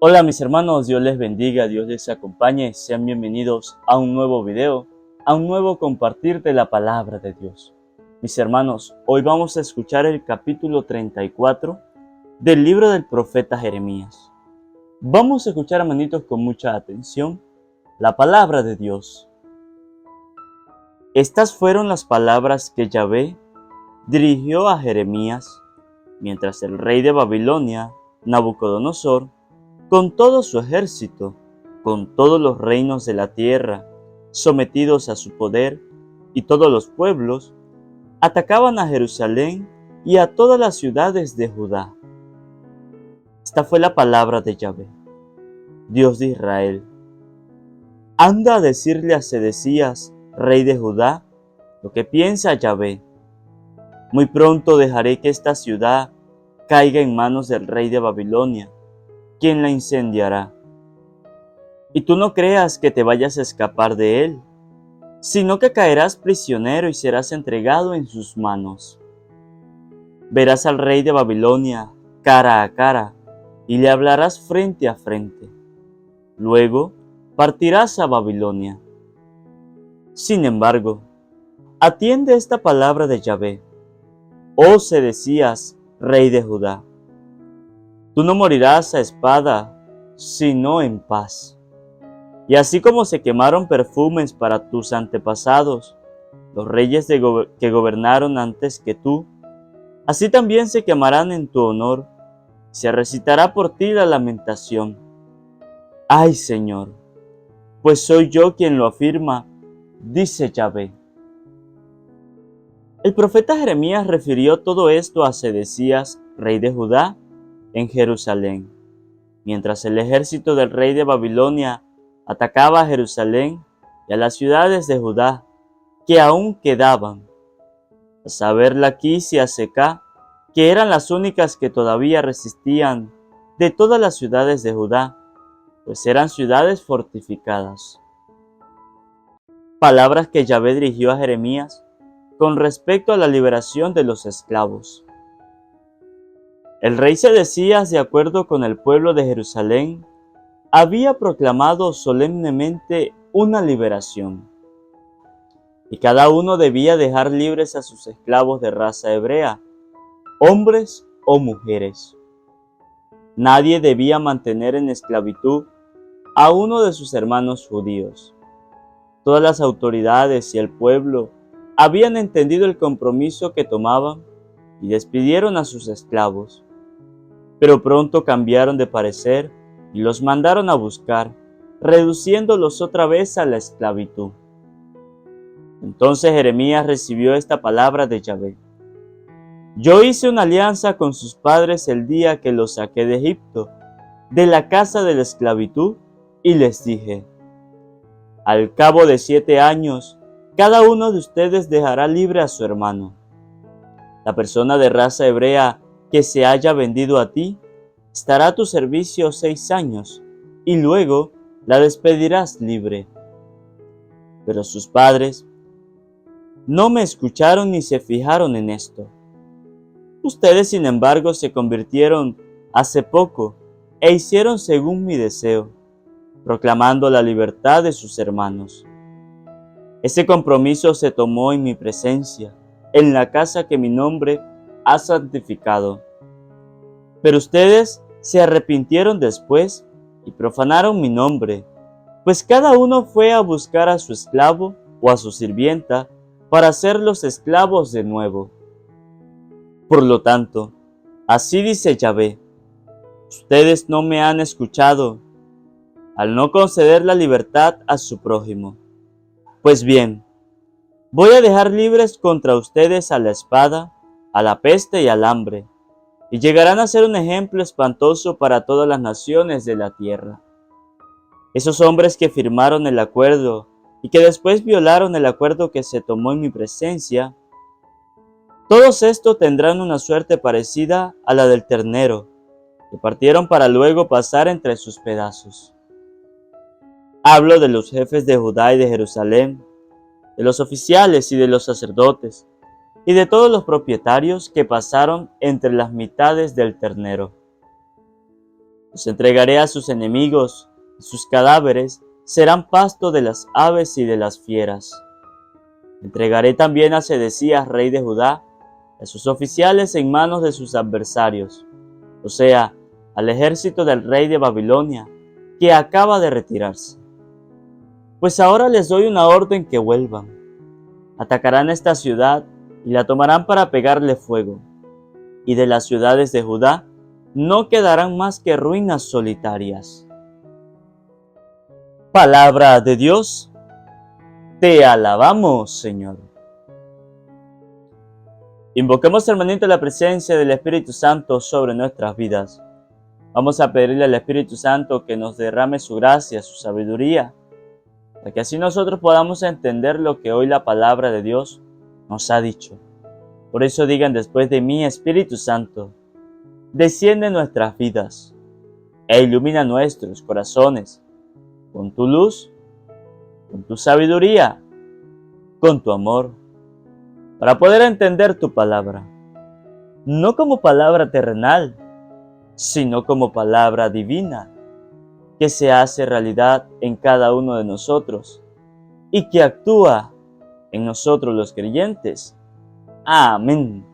Hola mis hermanos, Dios les bendiga, Dios les acompañe, sean bienvenidos a un nuevo video, a un nuevo compartir de la palabra de Dios. Mis hermanos, hoy vamos a escuchar el capítulo 34 del libro del profeta Jeremías. Vamos a escuchar, hermanitos, con mucha atención la palabra de Dios. Estas fueron las palabras que Yahvé dirigió a Jeremías mientras el rey de Babilonia, Nabucodonosor, con todo su ejército, con todos los reinos de la tierra, sometidos a su poder, y todos los pueblos, atacaban a Jerusalén y a todas las ciudades de Judá. Esta fue la palabra de Yahvé, Dios de Israel. Anda a decirle a Sedecías, rey de Judá, lo que piensa Yahvé. Muy pronto dejaré que esta ciudad caiga en manos del rey de Babilonia, quien la incendiará. Y tú no creas que te vayas a escapar de él, sino que caerás prisionero y serás entregado en sus manos. Verás al rey de Babilonia cara a cara y le hablarás frente a frente. Luego partirás a Babilonia. Sin embargo, atiende esta palabra de Yahvé. Oh Sedecías, rey de Judá, tú no morirás a espada, sino en paz. Y así como se quemaron perfumes para tus antepasados, los reyes que gobernaron antes que tú, así también se quemarán en tu honor, y se recitará por ti la lamentación. ¡Ay, Señor! Pues soy yo quien lo afirma, dice Yahvé. El profeta Jeremías refirió todo esto a Sedecías, rey de Judá, en Jerusalén, mientras el ejército del rey de Babilonia atacaba a Jerusalén y a las ciudades de Judá que aún quedaban, a saber Laquis y Azecá, que eran las únicas que todavía resistían de todas las ciudades de Judá, pues eran ciudades fortificadas. Palabras que Yahvé dirigió a Jeremías con respecto a la liberación de los esclavos. El rey Sedecías, de acuerdo con el pueblo de Jerusalén, había proclamado solemnemente una liberación, y cada uno debía dejar libres a sus esclavos de raza hebrea, hombres o mujeres. Nadie debía mantener en esclavitud a uno de sus hermanos judíos. Todas las autoridades y el pueblo habían entendido el compromiso que tomaban y despidieron a sus esclavos. Pero pronto cambiaron de parecer y los mandaron a buscar, reduciéndolos otra vez a la esclavitud. Entonces Jeremías recibió esta palabra de Yahvé. Yo hice una alianza con sus padres el día que los saqué de Egipto, de la casa de la esclavitud, y les dije: al cabo de 7 años, cada uno de ustedes dejará libre a su hermano. La persona de raza hebrea que se haya vendido a ti, estará a tu servicio 6 años, y luego la despedirás libre. Pero sus padres no me escucharon ni se fijaron en esto. Ustedes, sin embargo, se convirtieron hace poco e hicieron según mi deseo, proclamando la libertad de sus hermanos. Ese compromiso se tomó en mi presencia, en la casa que mi nombre ha santificado. Pero ustedes se arrepintieron después y profanaron mi nombre, pues cada uno fue a buscar a su esclavo o a su sirvienta para hacerlos esclavos de nuevo. Por lo tanto, así dice Yahvé: ustedes no me han escuchado al no conceder la libertad a su prójimo. Pues bien, voy a dejar libres contra ustedes a la espada, a la peste y al hambre, y llegarán a ser un ejemplo espantoso para todas las naciones de la tierra. Esos hombres que firmaron el acuerdo y que después violaron el acuerdo que se tomó en mi presencia, todos estos tendrán una suerte parecida a la del ternero, que partieron para luego pasar entre sus pedazos. Hablo de los jefes de Judá y de Jerusalén, de los oficiales y de los sacerdotes, y de todos los propietarios que pasaron entre las mitades del ternero. Los entregaré a sus enemigos, y sus cadáveres serán pasto de las aves y de las fieras. Entregaré también a Sedecías, rey de Judá, a sus oficiales en manos de sus adversarios, o sea, al ejército del rey de Babilonia, que acaba de retirarse. Pues ahora les doy una orden que vuelvan. Atacarán esta ciudad y la tomarán para pegarle fuego, y de las ciudades de Judá no quedarán más que ruinas solitarias. Palabra de Dios, te alabamos, Señor. Invoquemos, hermanito, la presencia del Espíritu Santo sobre nuestras vidas. Vamos a pedirle al Espíritu Santo que nos derrame su gracia, su sabiduría, para que así nosotros podamos entender lo que hoy la palabra de Dios nos ha dicho. Por eso digan después de mí: Espíritu Santo, desciende en nuestras vidas e ilumina nuestros corazones con tu luz, con tu sabiduría, con tu amor, para poder entender tu palabra, no como palabra terrenal, sino como palabra divina, que se hace realidad en cada uno de nosotros y que actúa en nosotros los creyentes. Amén.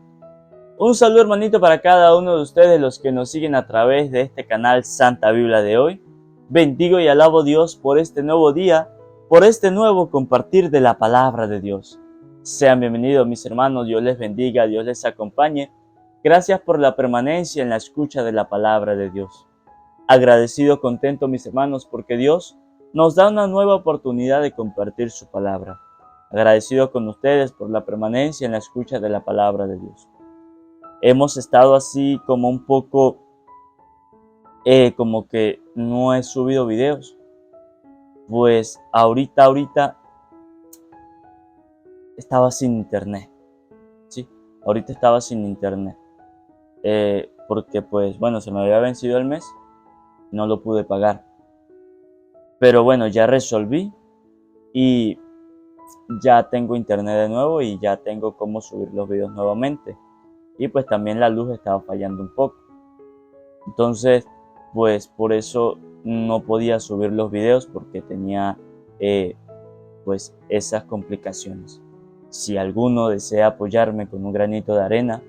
Un saludo, hermanito, para cada uno de ustedes, los que nos siguen a través de este canal Santa Biblia de hoy. Bendigo y alabo a Dios por este nuevo día, por este nuevo compartir de la palabra de Dios. Sean bienvenidos, mis hermanos. Dios les bendiga, Dios les acompañe. Gracias por la permanencia en la escucha de la palabra de Dios. Agradecido, contento, mis hermanos, porque Dios nos da una nueva oportunidad de compartir su palabra. Agradecido con ustedes por la permanencia en la escucha de la palabra de Dios. Hemos estado así como un poco, como que no he subido videos. Pues ahorita estaba sin internet. Sí, ahorita estaba sin internet. Porque pues bueno, se me había vencido el mes. No lo pude pagar. Pero bueno, ya resolví y ya tengo internet de nuevo y ya tengo cómo subir los videos nuevamente. Y pues también la luz estaba fallando un poco. Entonces, pues por eso no podía subir los videos, porque tenía pues esas complicaciones. Si alguno desea apoyarme con un granito de arena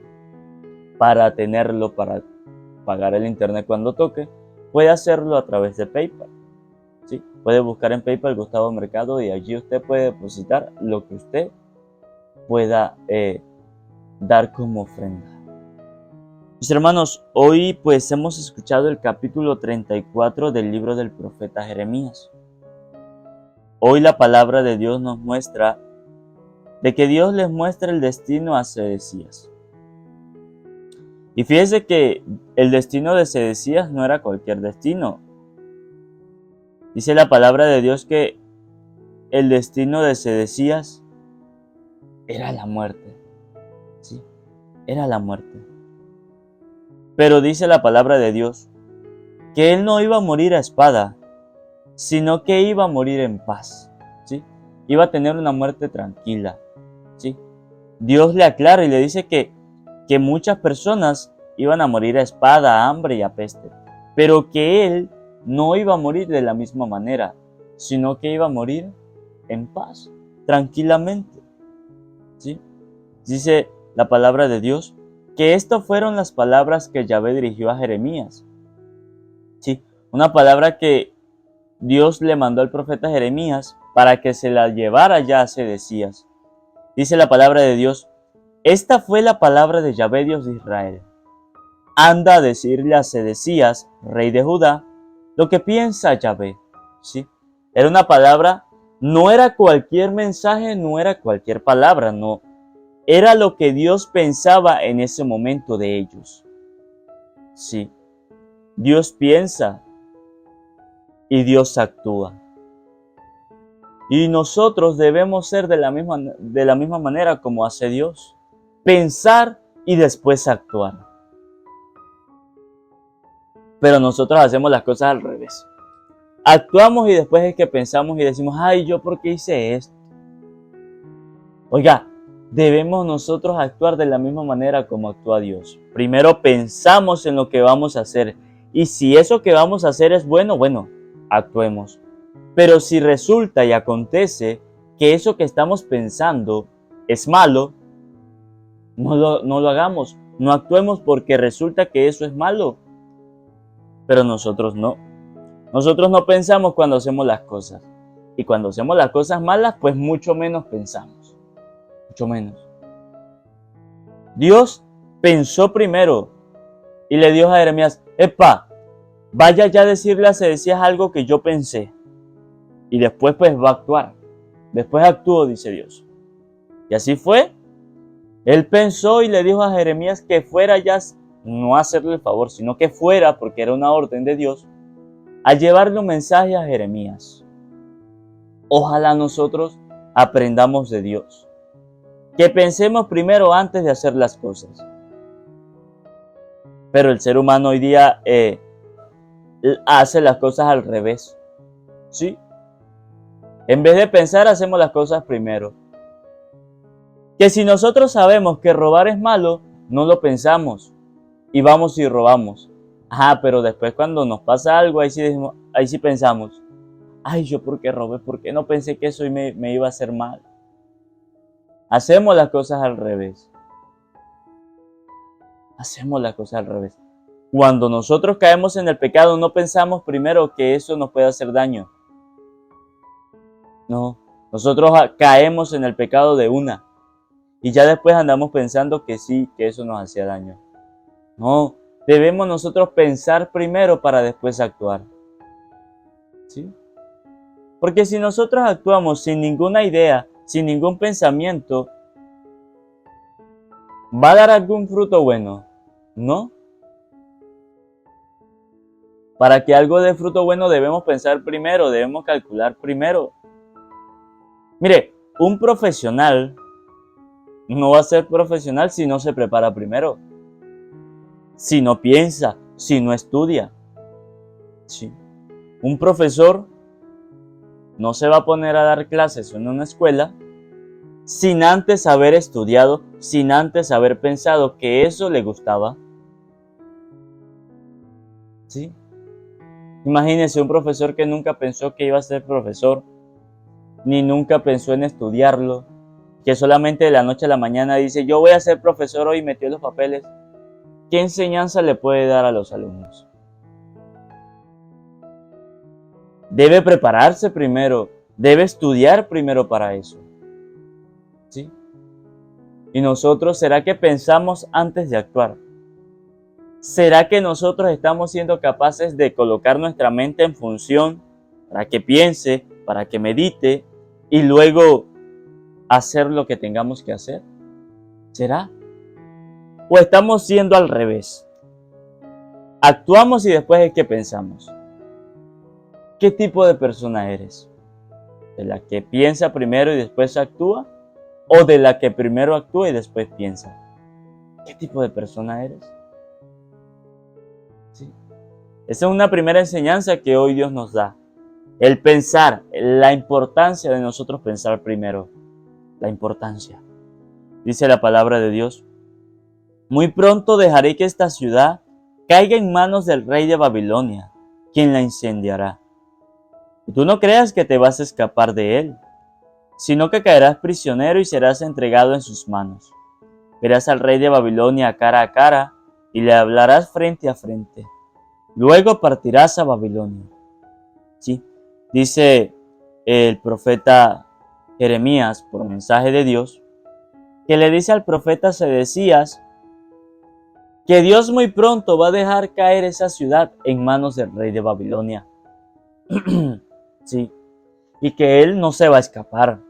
para tenerlo, para pagar el internet cuando toque, puede hacerlo a través de PayPal. ¿Sí? Puede buscar en PayPal Gustavo Mercado y allí usted puede depositar lo que usted pueda dar como ofrenda. Mis hermanos, hoy pues hemos escuchado el capítulo 34 del libro del profeta Jeremías. Hoy la palabra de Dios nos muestra de que Dios les muestra el destino a Sedecías. Y fíjese que el destino de Sedecías no era cualquier destino. Dice la palabra de Dios que el destino de Sedecías era la muerte. Sí, era la muerte. Pero dice la palabra de Dios que él no iba a morir a espada, sino que iba a morir en paz. ¿Sí? Iba a tener una muerte tranquila. ¿Sí? Dios le aclara y le dice que muchas personas iban a morir a espada, a hambre y a peste, pero que él no iba a morir de la misma manera, sino que iba a morir en paz, tranquilamente. ¿Sí? Dice la palabra de Dios que estas fueron las palabras que Yahvé dirigió a Jeremías. ¿Sí? Una palabra que Dios le mandó al profeta Jeremías para que se la llevara ya a Sedecías. Dice la palabra de Dios: esta fue la palabra de Yahvé, Dios de Israel. Anda a decirle a Sedecías, rey de Judá, lo que piensa Yahvé. ¿Sí? Era una palabra, no era cualquier mensaje, no era cualquier palabra, no. Era lo que Dios pensaba en ese momento de ellos. Sí, Dios piensa y Dios actúa. Y nosotros debemos ser de la misma manera como hace Dios. Pensar y después actuar. Pero nosotros hacemos las cosas al revés. Actuamos y después es que pensamos y decimos: ay, ¿yo por qué hice esto? Oiga, debemos nosotros actuar de la misma manera como actúa Dios. Primero pensamos en lo que vamos a hacer Y si eso que vamos a hacer es bueno, bueno, actuemos. Pero si resulta y acontece que eso que estamos pensando es malo, no lo hagamos, no actuemos porque resulta que eso es malo. Pero nosotros no. Nosotros no pensamos cuando hacemos las cosas. Y cuando hacemos las cosas malas, pues mucho menos pensamos. Mucho menos. Dios pensó primero y le dijo a Jeremías, epa, vaya ya a decirle a Sedecías algo que yo pensé. Y después pues va a actuar. Después actuó, dice Dios. Y así fue. Él pensó y le dijo a Jeremías que fuera ya, no a hacerle el favor, sino que fuera, porque era una orden de Dios, a llevarle un mensaje a Jeremías. Ojalá nosotros aprendamos de Dios. Que pensemos primero antes de hacer las cosas. Pero el ser humano hoy día hace las cosas al revés. ¿Sí? En vez de pensar, hacemos las cosas primero. Que si nosotros sabemos que robar es malo, no lo pensamos y vamos y robamos. Pero después cuando nos pasa algo, ahí sí pensamos, ay, ¿yo por qué robé? ¿Por qué no pensé que eso me iba a hacer mal? Hacemos las cosas al revés. Hacemos las cosas al revés. Cuando nosotros caemos en el pecado, no pensamos primero que eso nos puede hacer daño. No, nosotros caemos en el pecado de una. Y ya después andamos pensando que sí, que eso nos hacía daño. No, debemos nosotros pensar primero para después actuar. ¿Sí? Porque si nosotros actuamos sin ninguna idea, sin ningún pensamiento, ¿va a dar algún fruto bueno? No. Para que algo dé fruto bueno debemos pensar primero, debemos calcular primero. Mire, un profesional no va a ser profesional si no se prepara primero, si no piensa, si no estudia. Sí. Un profesor no se va a poner a dar clases en una escuela sin antes haber estudiado, sin antes haber pensado que eso le gustaba. ¿Sí? Imagínense un profesor que nunca pensó que iba a ser profesor, ni nunca pensó en estudiarlo, que solamente de la noche a la mañana dice, yo voy a ser profesor hoy y metió los papeles. ¿Qué enseñanza le puede dar a los alumnos? Debe prepararse primero, debe estudiar primero para eso. ¿Sí? Y nosotros, ¿será que pensamos antes de actuar? ¿Será que nosotros estamos siendo capaces de colocar nuestra mente en función para que piense, para que medite y luego hacer lo que tengamos que hacer? ¿Será? ¿O estamos siendo al revés? Actuamos y después es que pensamos. ¿Qué tipo de persona eres? ¿De la que piensa primero y después actúa? ¿O de la que primero actúa y después piensa? ¿Qué tipo de persona eres? ¿Sí? Esa es una primera enseñanza que hoy Dios nos da. El pensar, la importancia de nosotros pensar primero. La importancia. Dice la palabra de Dios. Muy pronto dejaré que esta ciudad caiga en manos del rey de Babilonia, quien la incendiará. Y tú no creas que te vas a escapar de él, sino que caerás prisionero y serás entregado en sus manos. Verás al rey de Babilonia cara a cara y le hablarás frente a frente. Luego partirás a Babilonia. Sí, dice el profeta Jeremías por mensaje de Dios, que le dice al profeta Sedecías que Dios muy pronto va a dejar caer esa ciudad en manos del rey de Babilonia. Sí, y que él no se va a escapar.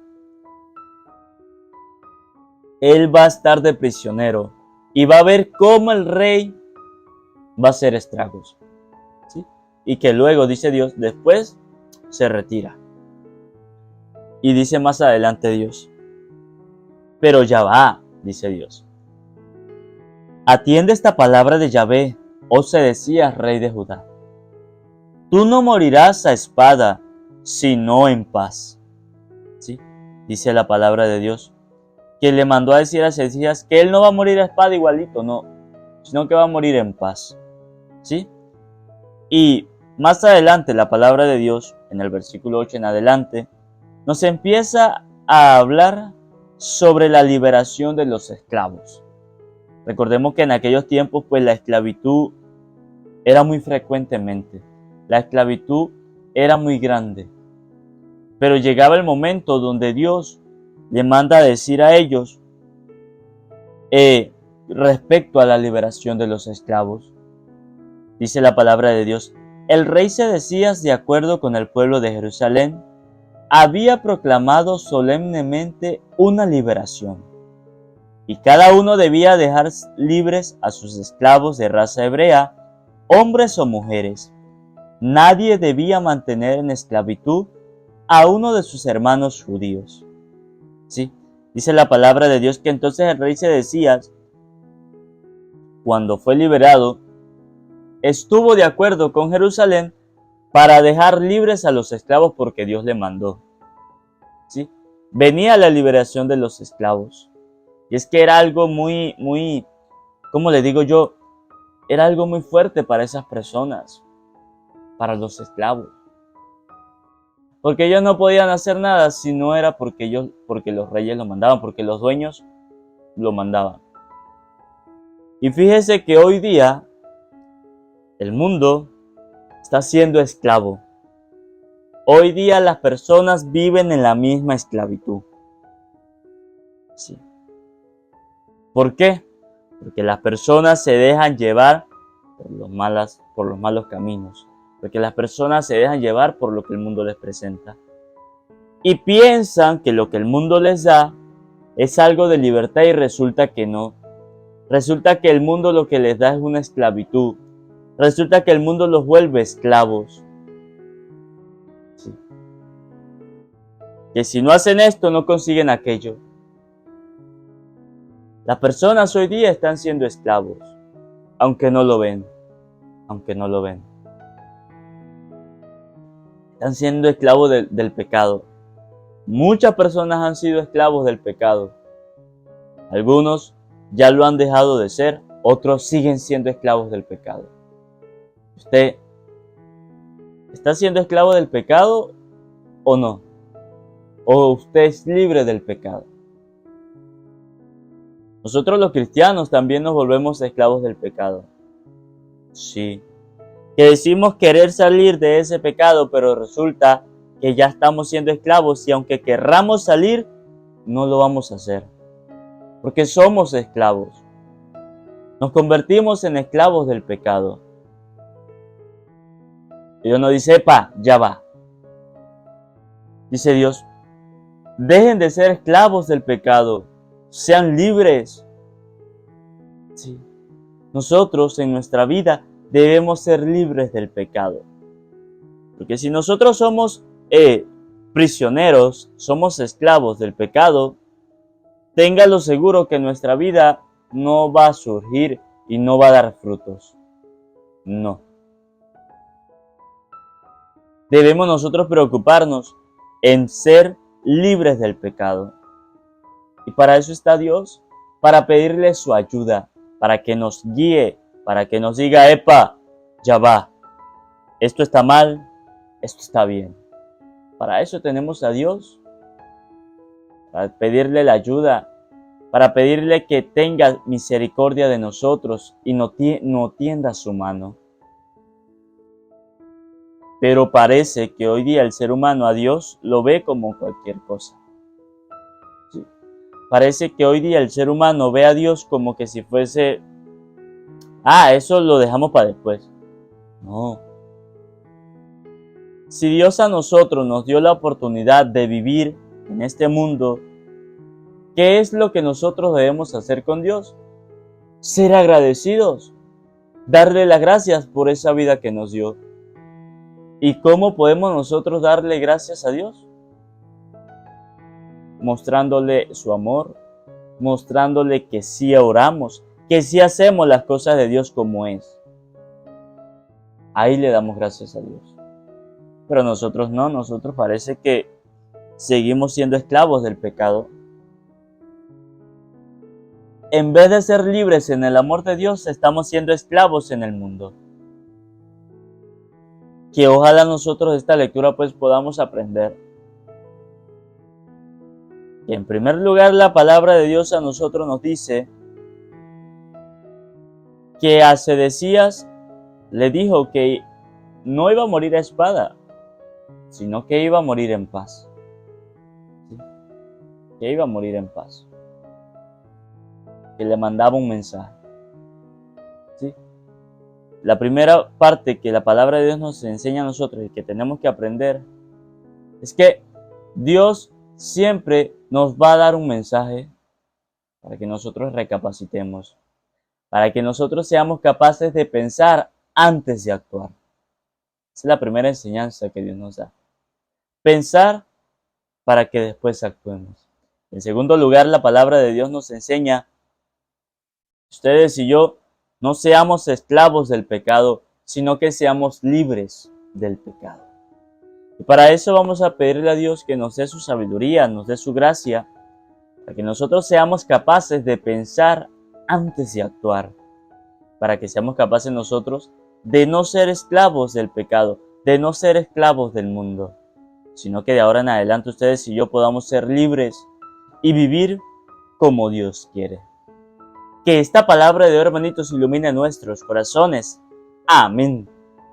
Él va a estar de prisionero y va a ver cómo el rey va a hacer estragos. ¿Sí? Y que luego, dice Dios, después se retira. Y dice más adelante Dios, pero ya va, dice Dios. Atiende esta palabra de Yahvé, oh Sedecías, rey de Judá. Tú no morirás a espada, sino en paz. ¿Sí? Dice la palabra de Dios, que le mandó a decir a Sedecías que él no va a morir a espada igualito, no, sino que va a morir en paz. ¿Sí? Y más adelante la palabra de Dios, en el versículo 8 en adelante, nos empieza a hablar sobre la liberación de los esclavos. Recordemos que en aquellos tiempos pues la esclavitud era muy frecuentemente, la esclavitud era muy grande, pero llegaba el momento donde Dios le manda a decir a ellos respecto a la liberación de los esclavos. Dice la palabra de Dios: el rey Sedecías, de acuerdo con el pueblo de Jerusalén, había proclamado solemnemente una liberación, y cada uno debía dejar libres a sus esclavos de raza hebrea, hombres o mujeres. Nadie debía mantener en esclavitud a uno de sus hermanos judíos. Sí, dice la palabra de Dios que entonces el rey Sedecías, cuando fue liberado, estuvo de acuerdo con Jerusalén para dejar libres a los esclavos porque Dios le mandó. ¿Sí? Venía la liberación de los esclavos. Y es que era algo muy, ¿cómo le digo yo? Era algo muy fuerte para esas personas, para los esclavos. Porque ellos no podían hacer nada si no era porque los reyes lo mandaban, porque los dueños lo mandaban. Y fíjese que hoy día el mundo está siendo esclavo. Hoy día las personas viven en la misma esclavitud. Sí. ¿Por qué? Porque las personas se dejan llevar por los malos caminos. Porque las personas se dejan llevar por lo que el mundo les presenta. Y piensan que lo que el mundo les da es algo de libertad y resulta que no. Resulta que el mundo lo que les da es una esclavitud. Resulta que el mundo los vuelve esclavos. Sí. Que si no hacen esto, no consiguen aquello. Las personas hoy día están siendo esclavos, aunque no lo ven. Aunque no lo ven. Están siendo esclavos del pecado. Muchas personas han sido esclavos del pecado. Algunos ya lo han dejado de ser, otros siguen siendo esclavos del pecado. ¿Usted está siendo esclavo del pecado o no? ¿O usted es libre del pecado? Nosotros los cristianos también nos volvemos esclavos del pecado. Sí. Que decimos querer salir de ese pecado, pero resulta que ya estamos siendo esclavos y aunque querramos salir, no lo vamos a hacer. Porque somos esclavos. Nos convertimos en esclavos del pecado. Dios nos dice: epa, ya va. Dice Dios: dejen de ser esclavos del pecado. Sean libres. Sí. Nosotros en nuestra vida debemos ser libres del pecado. Porque si nosotros somos prisioneros, somos esclavos del pecado, téngalo seguro que en nuestra vida no va a surgir y no va a dar frutos. No. Debemos nosotros preocuparnos en ser libres del pecado. Y para eso está Dios, para pedirle su ayuda, para que nos guíe, para que nos diga: epa, ya va, esto está mal, esto está bien. Para eso tenemos a Dios, para pedirle la ayuda, para pedirle que tenga misericordia de nosotros y no tienda su mano. Pero parece que hoy día el ser humano a Dios lo ve como cualquier cosa. Sí. Parece que hoy día el ser humano ve a Dios como que si fuese: eso lo dejamos para después. No. Si Dios a nosotros nos dio la oportunidad de vivir en este mundo, ¿qué es lo que nosotros debemos hacer con Dios? Ser agradecidos, darle las gracias por esa vida que nos dio. ¿Y cómo podemos nosotros darle gracias a Dios? Mostrándole su amor, mostrándole que sí oramos, que sí hacemos las cosas de Dios como es. Ahí le damos gracias a Dios. Pero nosotros no, nosotros parece que seguimos siendo esclavos del pecado. En vez de ser libres en el amor de Dios, estamos siendo esclavos en el mundo. que ojalá nosotros de esta lectura pues podamos aprender. Y en primer lugar, la palabra de Dios a nosotros nos dice que a Sedecías le dijo que no iba a morir a espada, sino que iba a morir en paz. ¿Sí? Que iba a morir en paz. Que le mandaba un mensaje. ¿Sí? La primera parte que la palabra de Dios nos enseña a nosotros y que tenemos que aprender es que Dios siempre nos va a dar un mensaje para que nosotros recapacitemos, para que nosotros seamos capaces de pensar antes de actuar. Esa es la primera enseñanza que Dios nos da. Pensar para que después actuemos. En segundo lugar, la palabra de Dios nos enseña que ustedes y yo no seamos esclavos del pecado, sino que seamos libres del pecado. Y para eso vamos a pedirle a Dios que nos dé su sabiduría, nos dé su gracia, para que nosotros seamos capaces de pensar antes de actuar, para que seamos capaces nosotros de no ser esclavos del pecado, de no ser esclavos del mundo, sino que de ahora en adelante ustedes y yo podamos ser libres y vivir como Dios quiere. Que esta palabra de Dios, hermanitos, ilumine nuestros corazones. Amén.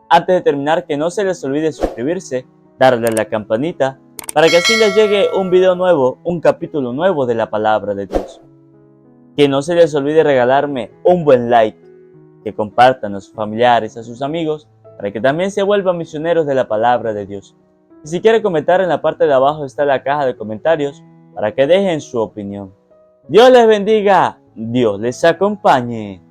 Antes de terminar, que no se les olvide suscribirse, darle a la campanita, para que así les llegue un video nuevo, un capítulo nuevo de la palabra de Dios. Que no se les olvide regalarme un buen like, que compartan a sus familiares, a sus amigos, para que también se vuelvan misioneros de la palabra de Dios. Y si quiere comentar, en la parte de abajo está la caja de comentarios, para que dejen su opinión. Dios les bendiga, Dios les acompañe.